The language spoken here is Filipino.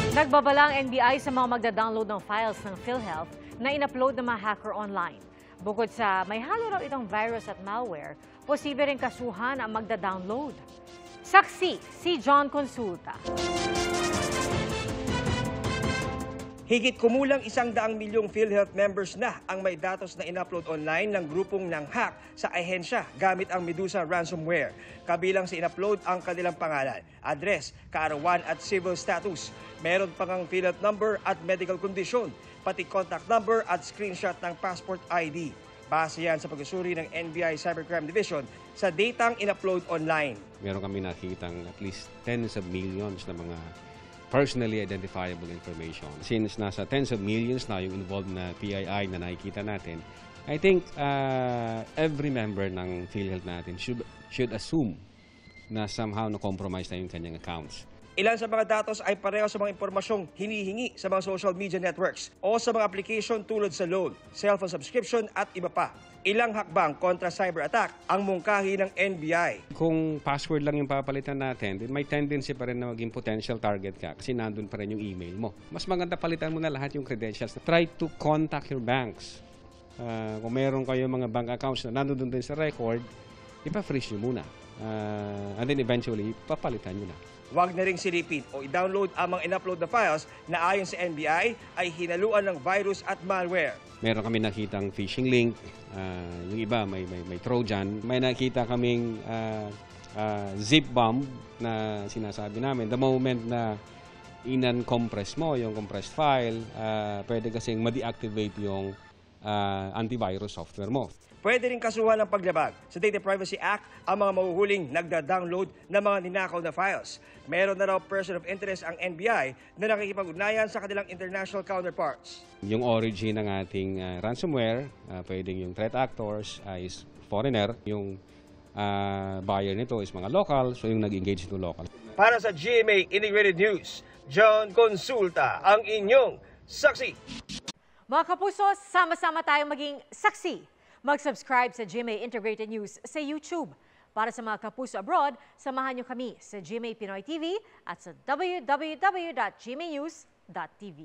Nagbabala ang NBI sa mga magda-download ng files ng PhilHealth na in-upload ng mga hacker online. Bukod sa may halo raw itong virus at malware, posible rin kasuhan ang magda-download. Saksi si John Consulta. Higit kumulang 100 milyong PhilHealth members na ang may datos na in-upload online ng grupong nang-hack sa ahensya gamit ang Medusa ransomware. Kabilang sa in-upload ang kanilang pangalan, address, kaarawan at civil status. Meron pang ang PhilHealth number at medical condition, pati contact number at screenshot ng passport ID. Base yan sa pagsusuri ng NBI Cybercrime Division sa datang in-upload online. Meron kami nakikitang at least tens of millions na mga personally identifiable information. Since nasa tens of millions na yung involved na PII na nakikita natin, I think every member ng PhilHealth natin should assume na somehow na-compromise na yung kanyang accounts. Ilan sa mga datos ay pareho sa mga impormasyong hinihingi sa mga social media networks o sa mga application tulad sa loan, cellphone subscription at iba pa. Ilang hakbang kontra cyber attack ang mungkahi ng NBI. Kung password lang yung papalitan natin, may tendency pa rin na maging potential target ka kasi nandun pa rin yung email mo. Mas maganda palitan mo na lahat yung credentials. Try to contact your banks. Kung meron kayo mga bank accounts na nandun din sa record, ipa-freeze nyo muna. And then eventually, papalitan nyo na. Huwag na ring silipin o i-download ang mga in-upload na files na ayon sa NBI ay hinaluan ng virus at malware. Meron kami nakitang phishing link, yung iba may Trojan. May nakita kaming zip bomb na sinasabi namin. The moment na in-uncompress mo yung compressed file, pwede kasing ma-deactivate yung antivirus software mo. Pwede rin kasuhan ng paglabag sa Data Privacy Act ang mga mahuhuling nagda-download ng mga ninakaw na files. Meron na raw person of interest ang NBI na nakikipag-ugnayan sa kanilang international counterparts. Yung origin ng ating ransomware, pwedeng yung threat actors is foreigner. Yung buyer nito is mga local, so yung nag-engage nito local. Para sa GMA Integrated News, John Consulta, ang inyong saksi. Mga kapuso, sama-sama tayong maging saksi. Mag-subscribe sa GMA Integrated News sa YouTube. Para sa mga kapuso abroad, samahan niyo kami sa GMA Pinoy TV at sa www.gmanews.tv.